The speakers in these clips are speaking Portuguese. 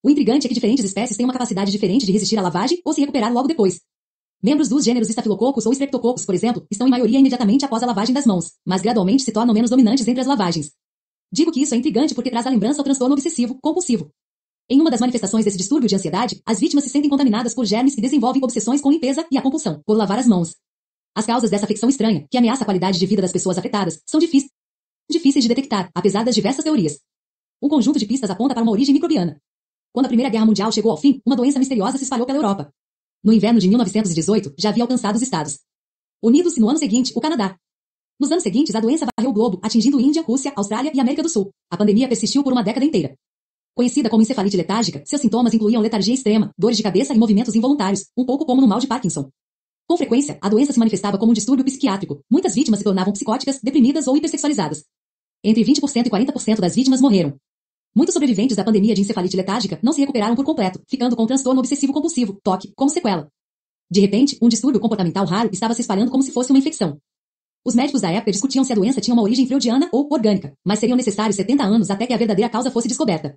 O intrigante é que diferentes espécies têm uma capacidade diferente de resistir à lavagem ou se recuperar logo depois. Membros dos gêneros Staphylococcus ou Streptococcus, por exemplo, estão em maioria imediatamente após a lavagem das mãos, mas gradualmente se tornam menos dominantes entre as lavagens. Digo que isso é intrigante porque traz à lembrança o transtorno obsessivo-compulsivo. Em uma das manifestações desse distúrbio de ansiedade, as vítimas se sentem contaminadas por germes que desenvolvem obsessões com limpeza e a compulsão por lavar as mãos. As causas dessa afecção estranha, que ameaça a qualidade de vida das pessoas afetadas, são difíceis de detectar, apesar das diversas teorias. Um conjunto de pistas aponta para uma origem microbiana. Quando a Primeira Guerra Mundial chegou ao fim, uma doença misteriosa se espalhou pela Europa. No inverno de 1918, já havia alcançado os Estados Unidos e no ano seguinte, o Canadá. Nos anos seguintes, a doença varreu o globo, atingindo Índia, Rússia, Austrália e América do Sul. A pandemia persistiu por uma década inteira. Conhecida como encefalite letárgica, seus sintomas incluíam letargia extrema, dores de cabeça e movimentos involuntários, um pouco como no mal de Parkinson. Com frequência, a doença se manifestava como um distúrbio psiquiátrico. Muitas vítimas se tornavam psicóticas, deprimidas ou hipersexualizadas. Entre 20% e 40% das vítimas morreram. Muitos sobreviventes da pandemia de encefalite letárgica não se recuperaram por completo, ficando com transtorno obsessivo-compulsivo, TOC, como sequela. De repente, um distúrbio comportamental raro estava se espalhando como se fosse uma infecção. Os médicos da época discutiam se a doença tinha uma origem freudiana ou orgânica, mas seriam necessários 70 anos até que a verdadeira causa fosse descoberta.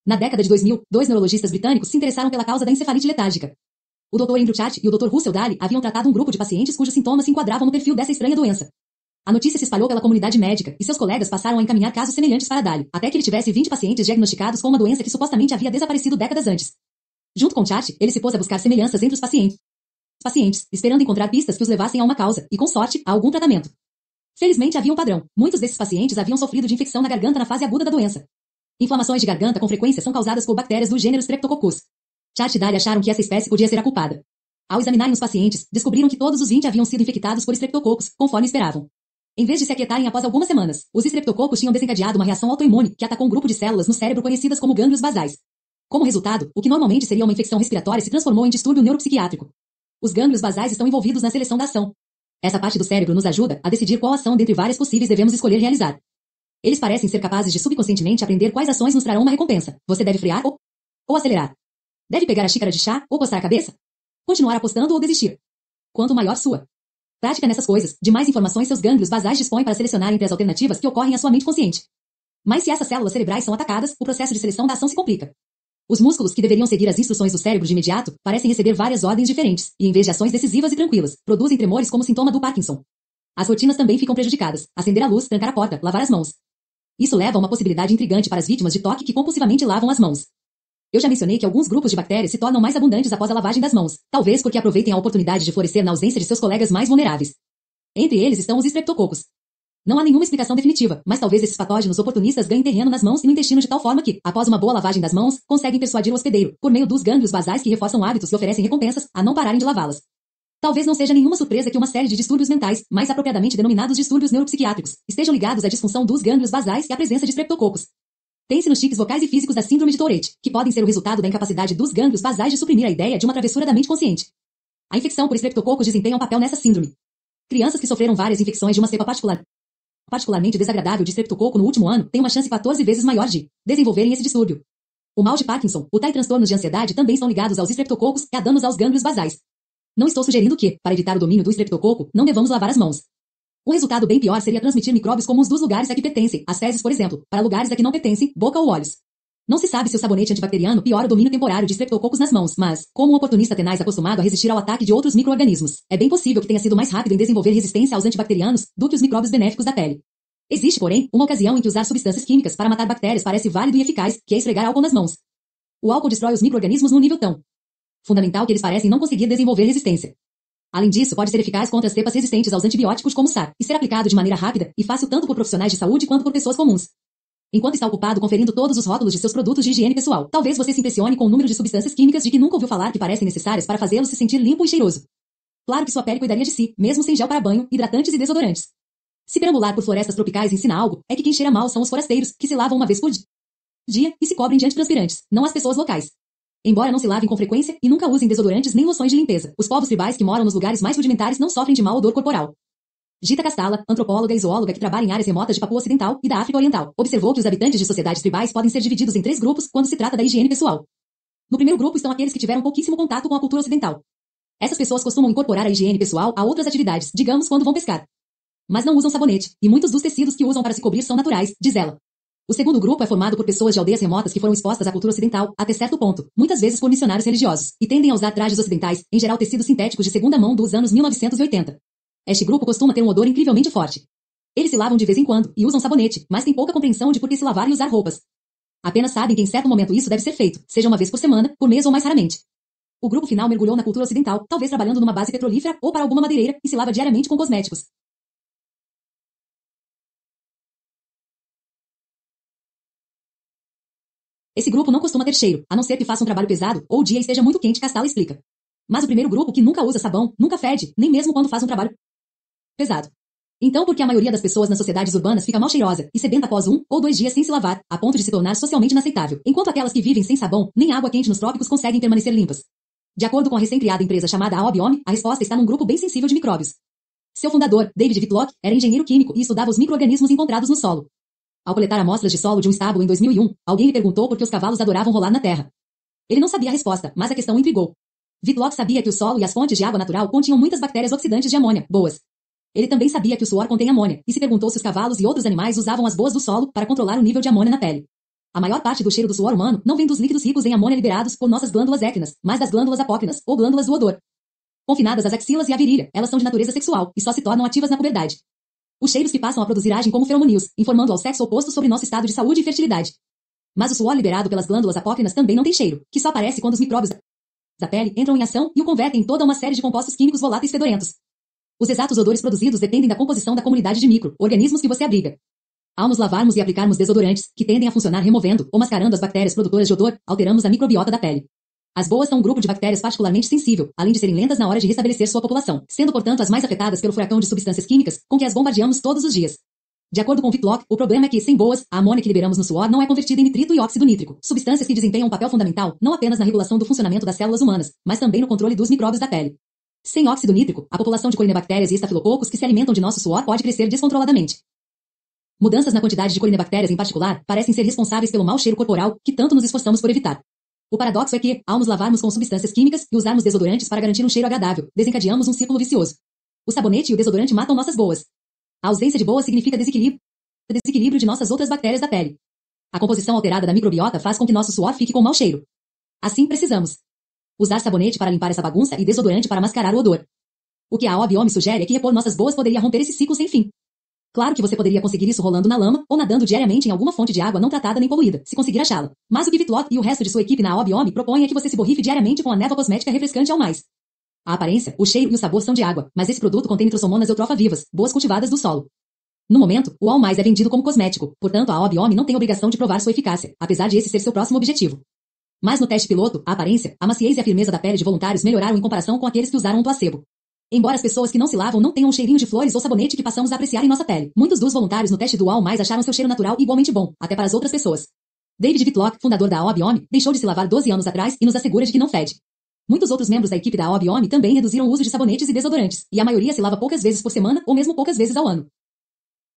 Na década de 2000, dois neurologistas britânicos se interessaram pela causa da encefalite letárgica. O Dr. Andrew Chart e o Dr. Russell Daly haviam tratado um grupo de pacientes cujos sintomas se enquadravam no perfil dessa estranha doença. A notícia se espalhou pela comunidade médica e seus colegas passaram a encaminhar casos semelhantes para Daly, até que ele tivesse 20 pacientes diagnosticados com uma doença que supostamente havia desaparecido décadas antes. Junto com Chart, ele se pôs a buscar semelhanças entre os pacientes, esperando encontrar pistas que os levassem a uma causa e, com sorte, a algum tratamento. Felizmente havia um padrão. Muitos desses pacientes haviam sofrido de infecção na garganta na fase aguda da doença. Inflamações de garganta com frequência são causadas por bactérias do gênero Streptococcus. Chart e Daly acharam que essa espécie podia ser a culpada. Ao examinarem os pacientes, descobriram que todos os 20 haviam sido infectados por Streptococcus, conforme esperavam. Em vez de se aquietarem após algumas semanas, os Streptococcus tinham desencadeado uma reação autoimune que atacou um grupo de células no cérebro conhecidas como gânglios basais. Como resultado, o que normalmente seria uma infecção respiratória se transformou em distúrbio neuropsiquiátrico. Os gânglios basais estão envolvidos na seleção da ação. Essa parte do cérebro nos ajuda a decidir qual ação dentre várias possíveis devemos escolher realizar. Eles parecem ser capazes de subconscientemente aprender quais ações nos trarão uma recompensa. Você deve frear ou acelerar. Deve pegar a xícara de chá ou coçar a cabeça? Continuar apostando ou desistir? Quanto maior sua prática nessas coisas, de mais informações seus gânglios basais dispõem para selecionar entre as alternativas que ocorrem à sua mente consciente. Mas se essas células cerebrais são atacadas, o processo de seleção da ação se complica. Os músculos que deveriam seguir as instruções do cérebro de imediato parecem receber várias ordens diferentes, e em vez de ações decisivas e tranquilas, produzem tremores como sintoma do Parkinson. As rotinas também ficam prejudicadas. Acender a luz, trancar a porta, lavar as mãos. Isso leva a uma possibilidade intrigante para as vítimas de TOC que compulsivamente lavam as mãos. Eu já mencionei que alguns grupos de bactérias se tornam mais abundantes após a lavagem das mãos, talvez porque aproveitem a oportunidade de florescer na ausência de seus colegas mais vulneráveis. Entre eles estão os Streptococcus. Não há nenhuma explicação definitiva, mas talvez esses patógenos oportunistas ganhem terreno nas mãos e no intestino de tal forma que, após uma boa lavagem das mãos, conseguem persuadir o hospedeiro, por meio dos gânglios basais que reforçam hábitos e oferecem recompensas, a não pararem de lavá-las. Talvez não seja nenhuma surpresa que uma série de distúrbios mentais, mais apropriadamente denominados distúrbios neuropsiquiátricos, estejam ligados à disfunção dos gânglios basais e à presença de Streptococcus. Tem-se nos tiques vocais e físicos da síndrome de Tourette, que podem ser o resultado da incapacidade dos gânglios basais de suprimir a ideia de uma travessura da mente consciente. A infecção por Streptococcus desempenha um papel nessa síndrome. Crianças que sofreram várias infecções de uma cepa particularmente desagradável de Streptococcus no último ano têm uma chance 14 vezes maior de desenvolverem esse distúrbio. O mal de Parkinson, o TAI e transtornos de ansiedade também estão ligados aos Streptococcus e a danos aos gânglios basais. Não estou sugerindo que, para evitar o domínio do Streptococcus, não devamos lavar as mãos. Um resultado bem pior seria transmitir micróbios comuns dos lugares a que pertencem, as fezes, por exemplo, para lugares a que não pertencem, boca ou olhos. Não se sabe se o sabonete antibacteriano piora o domínio temporário de Streptococcus nas mãos, mas, como um oportunista tenaz acostumado a resistir ao ataque de outros micro-organismos, é bem possível que tenha sido mais rápido em desenvolver resistência aos antibacterianos do que os micróbios benéficos da pele. Existe, porém, uma ocasião em que usar substâncias químicas para matar bactérias parece válido e eficaz, que é esfregar álcool nas mãos. O álcool destrói os micro-organismos num nível tão fundamental que eles parecem não conseguir desenvolver resistência. Além disso, pode ser eficaz contra as cepas resistentes aos antibióticos como o SAR, e ser aplicado de maneira rápida e fácil tanto por profissionais de saúde quanto por pessoas comuns. Enquanto está ocupado conferindo todos os rótulos de seus produtos de higiene pessoal, talvez você se impressione com o número de substâncias químicas de que nunca ouviu falar que parecem necessárias para fazê-lo se sentir limpo e cheiroso. Claro que sua pele cuidaria de si, mesmo sem gel para banho, hidratantes e desodorantes. Se perambular por florestas tropicais ensina algo, é que quem cheira mal são os forasteiros, que se lavam uma vez por dia e se cobrem de antitranspirantes, não as pessoas locais. Embora não se lavem com frequência e nunca usem desodorantes nem loções de limpeza, os povos tribais que moram nos lugares mais rudimentares não sofrem de mau odor corporal. Gita Castala, antropóloga e zoóloga que trabalha em áreas remotas de Papua Ocidental e da África Oriental, observou que os habitantes de sociedades tribais podem ser divididos em 3 grupos quando se trata da higiene pessoal. No primeiro grupo estão aqueles que tiveram pouquíssimo contato com a cultura ocidental. Essas pessoas costumam incorporar a higiene pessoal a outras atividades, digamos quando vão pescar. Mas não usam sabonete, e muitos dos tecidos que usam para se cobrir são naturais, diz ela. O segundo grupo é formado por pessoas de aldeias remotas que foram expostas à cultura ocidental, até certo ponto, muitas vezes por missionários religiosos, e tendem a usar trajes ocidentais, em geral tecidos sintéticos de segunda mão dos anos 1980. Este grupo costuma ter um odor incrivelmente forte. Eles se lavam de vez em quando e usam sabonete, mas têm pouca compreensão de por que se lavar e usar roupas. Apenas sabem que em certo momento isso deve ser feito, seja uma vez por semana, por mês ou mais raramente. O grupo final mergulhou na cultura ocidental, talvez trabalhando numa base petrolífera ou para alguma madeireira, e se lava diariamente com cosméticos. Esse grupo não costuma ter cheiro, a não ser que faça um trabalho pesado ou o dia esteja muito quente, Castala explica. Mas o primeiro grupo, que nunca usa sabão, nunca fede, nem mesmo quando faz um trabalho pesado. Então, por que a maioria das pessoas nas sociedades urbanas fica mal cheirosa e sedenta após 1 ou 2 dias sem se lavar, a ponto de se tornar socialmente inaceitável, enquanto aquelas que vivem sem sabão, nem água quente nos trópicos conseguem permanecer limpas? De acordo com a recém-criada empresa chamada Aobiome, a resposta está num grupo bem sensível de micróbios. Seu fundador, David Whitlock, era engenheiro químico e estudava os micro-organismos encontrados no solo. Ao coletar amostras de solo de um estábulo em 2001, alguém lhe perguntou por que os cavalos adoravam rolar na terra. Ele não sabia a resposta, mas a questão o intrigou. Whitlock sabia que o solo e as fontes de água natural continham muitas bactérias oxidantes de amônia, boas. Ele também sabia que o suor contém amônia, e se perguntou se os cavalos e outros animais usavam as boas do solo para controlar o nível de amônia na pele. A maior parte do cheiro do suor humano não vem dos líquidos ricos em amônia liberados por nossas glândulas écrinas, mas das glândulas apócrinas, ou glândulas do odor. Confinadas às axilas e à virilha, elas são de natureza sexual, e só se tornam ativas na puberdade. Os cheiros que passam a produzir agem como feromônios, informando ao sexo oposto sobre nosso estado de saúde e fertilidade. Mas o suor liberado pelas glândulas apócrinas também não tem cheiro, que só aparece quando os micróbios da pele entram em ação e o convertem em toda uma série de compostos químicos voláteis fedorentos. Os exatos odores produzidos dependem da composição da comunidade de micro-organismos que você abriga. Ao nos lavarmos e aplicarmos desodorantes, que tendem a funcionar removendo ou mascarando as bactérias produtoras de odor, alteramos a microbiota da pele. As boas são um grupo de bactérias particularmente sensível, além de serem lentas na hora de restabelecer sua população, sendo portanto as mais afetadas pelo furacão de substâncias químicas com que as bombardeamos todos os dias. De acordo com Whitlock, o problema é que, sem boas, a amônia que liberamos no suor não é convertida em nitrito e óxido nítrico, substâncias que desempenham um papel fundamental não apenas na regulação do funcionamento das células humanas, mas também no controle dos micróbios da pele. Sem óxido nítrico, a população de colinebactérias e estafilococos que se alimentam de nosso suor pode crescer descontroladamente. Mudanças na quantidade de colinebactérias em particular parecem ser responsáveis pelo mau cheiro corporal que tanto nos esforçamos por evitar. O paradoxo é que, ao nos lavarmos com substâncias químicas e usarmos desodorantes para garantir um cheiro agradável, desencadeamos um círculo vicioso. O sabonete e o desodorante matam nossas boas. A ausência de boas significa desequilíbrio de nossas outras bactérias da pele. A composição alterada da microbiota faz com que nosso suor fique com mau cheiro. Assim precisamos usar sabonete para limpar essa bagunça e desodorante para mascarar o odor. O que a Aobiome sugere é que repor nossas boas poderia romper esse ciclo sem fim. Claro que você poderia conseguir isso rolando na lama ou nadando diariamente em alguma fonte de água não tratada nem poluída, se conseguir achá-la. Mas o que Whitlock e o resto de sua equipe na Aobiome propõem é que você se borrife diariamente com a névoa cosmética refrescante ao mais. A aparência, o cheiro e o sabor são de água, mas esse produto contém nitrosomonas eutrófa-vivas, boas cultivadas do solo. No momento, o All Mais é vendido como cosmético, portanto a Aobiome não tem obrigação de provar sua eficácia, apesar de esse ser seu próximo objetivo. Mas no teste piloto, a aparência, a maciez e a firmeza da pele de voluntários melhoraram em comparação com aqueles que usaram um placebo. Embora as pessoas que não se lavam não tenham um cheirinho de flores ou sabonete que passamos a apreciar em nossa pele, muitos dos voluntários no teste do All Mais acharam seu cheiro natural igualmente bom, até para as outras pessoas. David Whitlock, fundador da Aobiome, deixou de se lavar 12 anos atrás e nos assegura de que não fede. Muitos outros membros da equipe da Aobiome também reduziram o uso de sabonetes e desodorantes, e a maioria se lava poucas vezes por semana ou mesmo poucas vezes ao ano.